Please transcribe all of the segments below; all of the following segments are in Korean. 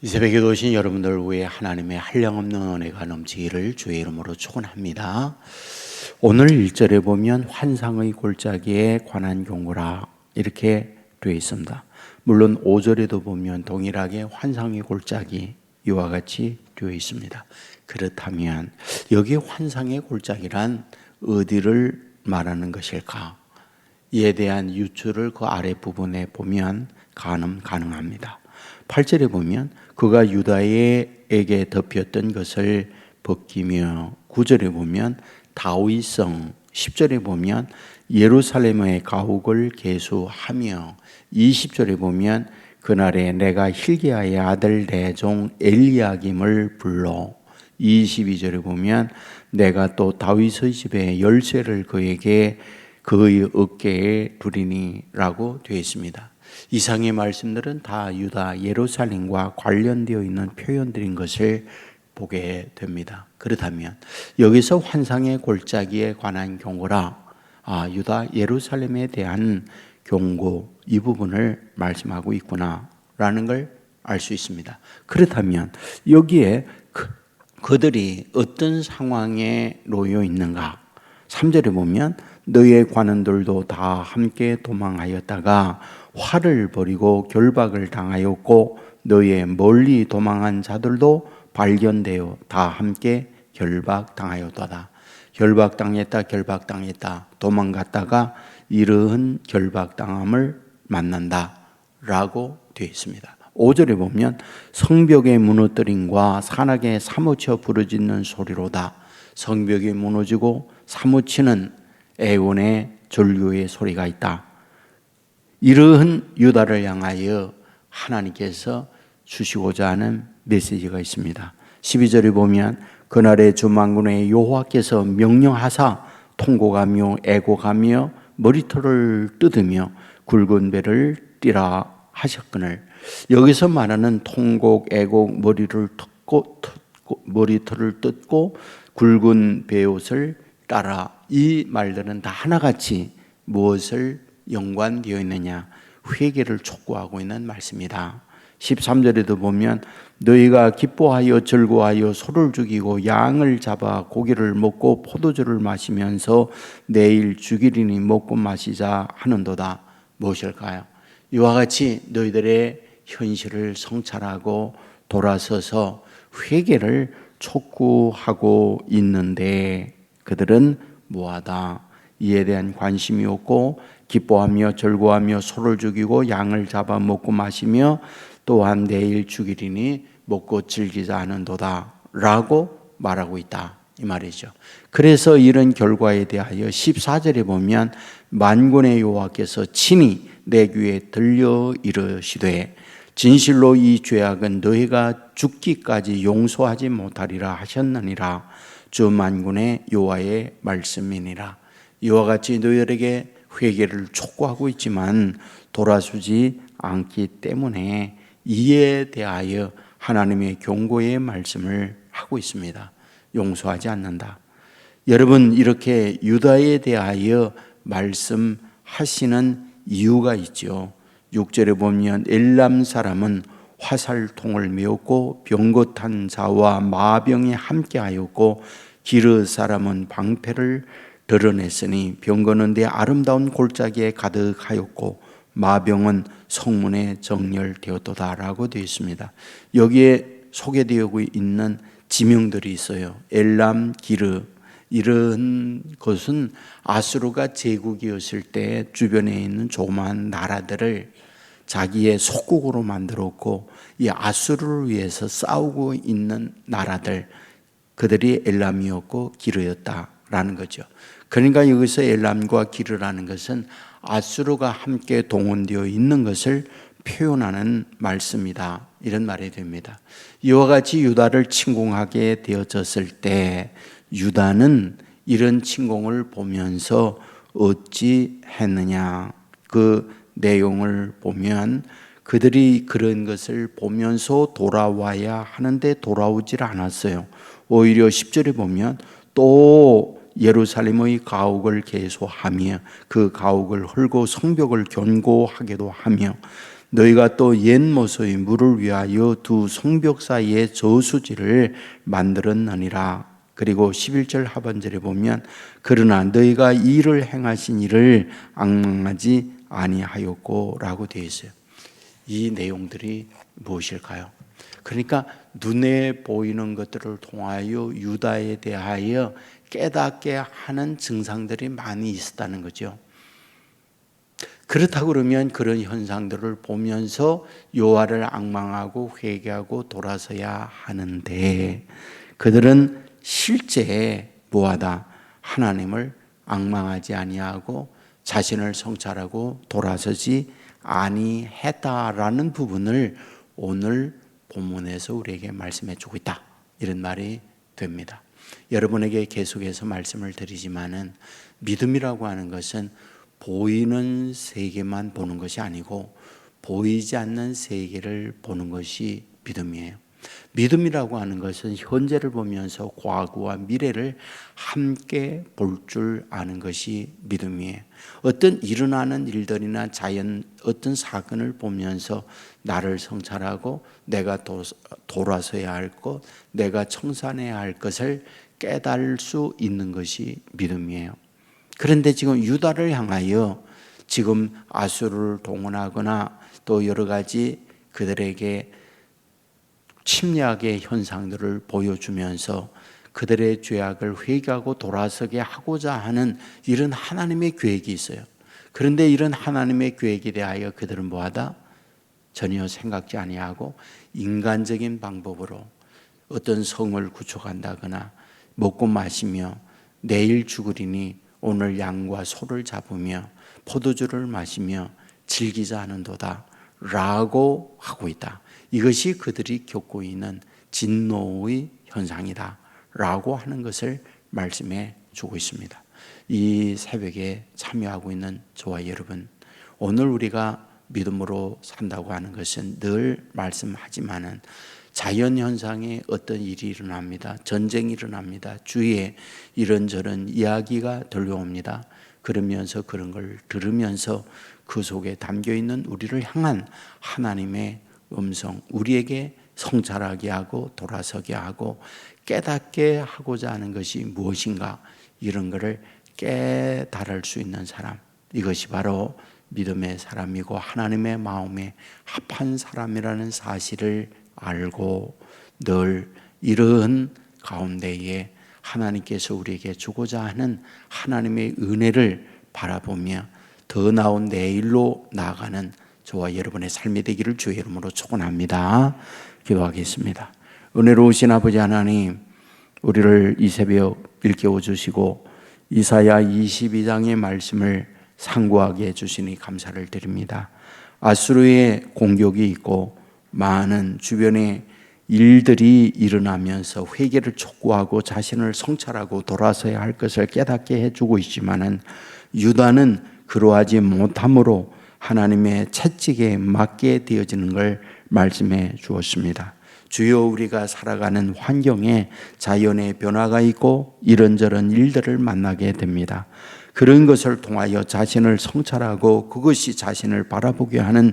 이 새벽에 오신 여러분들 위해 하나님의 한량없는 은혜가 넘치기를 주의 이름으로 축원합니다. 오늘 1절에 보면 환상의 골짜기에 관한 경고라 이렇게 되어 있습니다. 물론 5절에도 보면 동일하게 환상의 골짜기 이와 같이 되어 있습니다. 그렇다면 여기 환상의 골짜기란 어디를 말하는 것일까? 이에 대한 유추를 그 아랫부분에 보면 가능합니다. 8절에 보면 그가 유다에게 덮였던 것을 벗기며, 9절에 보면 다윗성, 10절에 보면 예루살렘의 가옥을 계수하며, 20절에 보면 그날에 내가 hil기야의 아들 내 종 엘리야김을 불러, 22절에 보면 내가 또 다윗의 집에 열쇠를 그에게 그의 어깨에 두리니 라고 되어 있습니다. 이상의 말씀들은 다 유다 예루살렘과 관련되어 있는 표현들인 것을 보게 됩니다. 그렇다면 여기서 환상의 골짜기에 관한 경고라, 유다 예루살렘에 대한 경고, 이 부분을 말씀하고 있구나 라는 걸 알 수 있습니다. 그렇다면 여기에 그들이 어떤 상황에 놓여 있는가? 3절에 보면 너희의 관원들도 다 함께 도망하였다가 화를 벌이고 결박을 당하였고 너희의 멀리 도망한 자들도 발견되어 다 함께 결박당하였도다. 결박당했다 도망갔다가 이러한 결박당함을 만난다 라고 되어 있습니다. 5절에 보면 성벽의 무너뜨림과 산악에 사무쳐 부르짖는 소리로다. 성벽이 무너지고 사무치는 애원의 절규의 소리가 있다. 이러한 유다를 향하여 하나님께서 주시고자 하는 메시지가 있습니다. 12절에 보면 그날의 주 만군의 여호와께서 명령하사 통곡하며 애곡하며 머리털을 뜯으며 굵은 배를 띠라 하셨거늘. 여기서 말하는 통곡, 애곡, 머리털을 뜯고 굵은 베옷을 따라, 이 말들은 다 하나같이 무엇을 연관되어 있느냐? 회개를 촉구하고 있는 말씀이다. 13절에도 보면 너희가 기뻐하여 즐거워하여 소를 죽이고 양을 잡아 고기를 먹고 포도주를 마시면서 내일 죽이리니 먹고 마시자 하는도다. 무엇일까요? 이와 같이 너희들의 현실을 성찰하고 돌아서서 회개를 촉구하고 있는데 그들은 뭐하다? 이에 대한 관심이 없고 기뻐하며 즐거워하며 소를 죽이고 양을 잡아 먹고 마시며 또한 내일 죽이리니 먹고 즐기자 하는도다 라고 말하고 있다, 이 말이죠. 그래서 이런 결과에 대하여 14절에 보면 만군의 여호와께서 친히 내 귀에 들려 이르시되 진실로 이 죄악은 너희가 죽기까지 용서하지 못하리라 하셨느니라. 주 만군의 여호와의 말씀이니라. 이와 같이 너희들에게 회개를 촉구하고 있지만 돌아서지 않기 때문에 이에 대하여 하나님의 경고의 말씀을 하고 있습니다. 용서하지 않는다. 여러분, 이렇게 유다에 대하여 말씀하시는 이유가 있죠. 6절에 보면 엘람 사람은 화살통을 메었고 병거탄 자와 마병이 함께하였고 기르 사람은 방패를 드러냈으니 병거는 내 아름다운 골짜기에 가득하였고 마병은 성문에 정렬되었도다라고 되어 있습니다. 여기에 소개되고 있는 지명들이 있어요. 엘람, 기르, 이런 것은 아수르가 제국이었을 때 주변에 있는 조그마한 나라들을 자기의 속국으로 만들었고 이 아수르를 위해서 싸우고 있는 나라들, 그들이 엘람이었고 기르였다라는 거죠. 그러니까 여기서 엘람과 기르라는 것은 아수르가 함께 동원되어 있는 것을 표현하는 말씀이다, 이런 말이 됩니다. 이와 같이 유다를 침공하게 되어졌을 때 유다는 이런 침공을 보면서 어찌 했느냐? 그 내용을 보면 그들이 그런 것을 보면서 돌아와야 하는데 돌아오질 않았어요. 오히려 10절에 보면 또 예루살렘의 가옥을 계수하며 그 가옥을 헐고 성벽을 견고하게도 하며 너희가 또 옛 모소의 물을 위하여 두 성벽 사이에 저수지를 만들었느니라. 그리고 11절 하반절에 보면 그러나 너희가 이를 행하신 이를 앙망하지 아니하였고 라고 되어 있어요. 이 내용들이 무엇일까요? 그러니까 눈에 보이는 것들을 통하여 유다에 대하여 깨닫게 하는 증상들이 많이 있었다는 거죠. 그렇다고 그러면 그런 현상들을 보면서 여호와를 앙망하고 회개하고 돌아서야 하는데 그들은 실제 뭐하다? 하나님을 앙망하지 아니하고 자신을 성찰하고 돌아서지 아니했다라는 부분을 오늘 본문에서 우리에게 말씀해 주고 있다, 이런 말이 됩니다. 여러분에게 계속해서 말씀을 드리지만은 믿음이라고 하는 것은 보이는 세계만 보는 것이 아니고 보이지 않는 세계를 보는 것이 믿음이에요. 믿음이라고 하는 것은 현재를 보면서 과거와 미래를 함께 볼 줄 아는 것이 믿음이에요. 어떤 일어나는 일들이나 자연 어떤 사건을 보면서 나를 성찰하고 내가 돌아서야 할 것, 내가 청산해야 할 것을 깨달을 수 있는 것이 믿음이에요. 그런데 지금 유다를 향하여 지금 아수르를 동원하거나 또 여러 가지 그들에게 침략의 현상들을 보여주면서 그들의 죄악을 회개하고 돌아서게 하고자 하는 이런 하나님의 계획이 있어요. 그런데 이런 하나님의 계획에 대하여 그들은 뭐하다? 전혀 생각지 아니하고 인간적인 방법으로 어떤 성을 구축한다거나 먹고 마시며 내일 죽으리니 오늘 양과 소를 잡으며 포도주를 마시며 즐기자 하는도다 라고 하고 있다. 이것이 그들이 겪고 있는 진노의 현상이다 라고 하는 것을 말씀해 주고 있습니다. 이 새벽에 참여하고 있는 저와 여러분, 오늘 우리가 믿음으로 산다고 하는 것은 늘 말씀하지만은 자연현상에 어떤 일이 일어납니다. 전쟁이 일어납니다. 주위에 이런저런 이야기가 들려옵니다. 그러면서 그런 걸 들으면서 그 속에 담겨있는 우리를 향한 하나님의 음성, 우리에게 성찰하게 하고 돌아서게 하고 깨닫게 하고자 하는 것이 무엇인가, 이런 것을 깨달을 수 있는 사람, 이것이 바로 믿음의 사람이고 하나님의 마음에 합한 사람이라는 사실을 알고 늘 이런 가운데에 하나님께서 우리에게 주고자 하는 하나님의 은혜를 바라보며 더 나은 내일로 나아가는 저와 여러분의 삶이 되기를 주의 이름으로 축원합니다. 기도하겠습니다. 은혜로우신 아버지 하나님, 우리를 이 새벽 일깨워 주시고 이사야 22장의 말씀을 상고하게 해주시니 감사를 드립니다. 아수르의 공격이 있고 많은 주변에 일들이 일어나면서 회개를 촉구하고 자신을 성찰하고 돌아서야 할 것을 깨닫게 해주고 있지만은 유다는 그러하지 못함으로 하나님의 채찍에 맞게 되어지는 걸 말씀해 주었습니다. 주여, 우리가 살아가는 환경에 자연의 변화가 있고 이런저런 일들을 만나게 됩니다. 그런 것을 통하여 자신을 성찰하고 그것이 자신을 바라보게 하는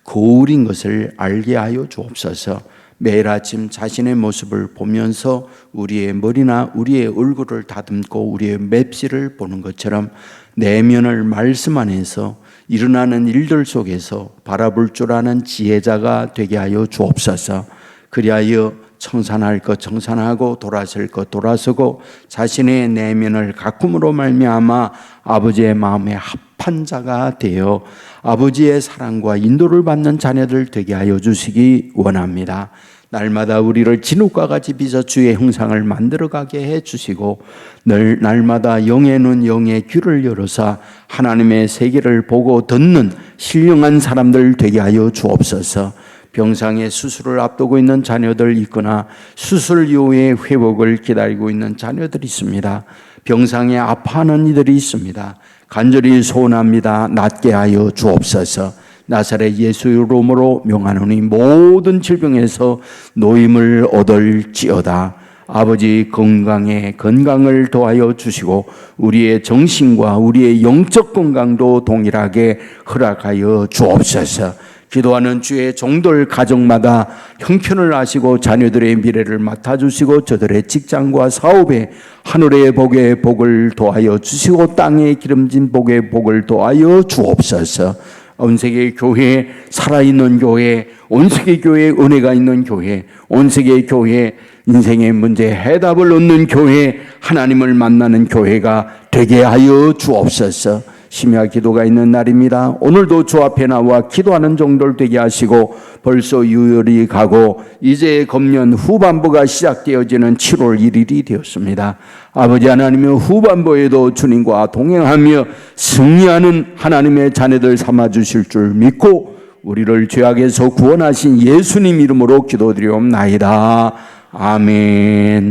거울인 것을 알게 하여 주옵소서. 매일 아침 자신의 모습을 보면서 우리의 머리나 우리의 얼굴을 다듬고 우리의 맵시를 보는 것처럼 내면을 말씀 안에서 일어나는 일들 속에서 바라볼 줄 아는 지혜자가 되게 하여 주옵소서. 그리하여 청산할 것 청산하고 돌아설 것 돌아서고 자신의 내면을 가꿈으로 말미암아 아버지의 마음에 합한 자가 되어 아버지의 사랑과 인도를 받는 자녀들 되게 하여 주시기 원합니다. 날마다 우리를 진흙과 같이 빚어 주의 형상을 만들어가게 해주시고 날마다 영의 눈 영의 귀를 열어서 하나님의 세계를 보고 듣는 신령한 사람들 되게 하여 주옵소서. 병상에 수술을 앞두고 있는 자녀들 있거나 수술 이후에 회복을 기다리고 있는 자녀들이 있습니다. 병상에 아파하는 이들이 있습니다. 간절히 소원합니다. 낫게 하여 주옵소서. 나사렛 예수 이름으로 명하노니 모든 질병에서 노임을 얻을지어다. 아버지 건강을 더하여 주시고 우리의 정신과 우리의 영적 건강도 동일하게 허락하여 주옵소서. 기도하는 주의 종들 가정마다 형편을 아시고 자녀들의 미래를 맡아주시고 저들의 직장과 사업에 하늘의 복의 복을 도하여 주시고 땅에 기름진 복의 복을 도하여 주옵소서. 온 세계 교회, 살아있는 교회, 온 세계 교회에 은혜가 있는 교회, 온 세계 교회, 인생의 문제에 해답을 얻는 교회, 하나님을 만나는 교회가 되게 하여 주옵소서. 심야 기도가 있는 날입니다. 오늘도 주 앞에 나와 기도하는 종들 되게 하시고 벌써 유월이 가고 이제 금년 후반부가 시작되어지는 7월 1일이 되었습니다. 아버지 하나님의 후반부에도 주님과 동행하며 승리하는 하나님의 자녀들 삼아주실 줄 믿고 우리를 죄악에서 구원하신 예수님 이름으로 기도드리옵나이다. 아멘.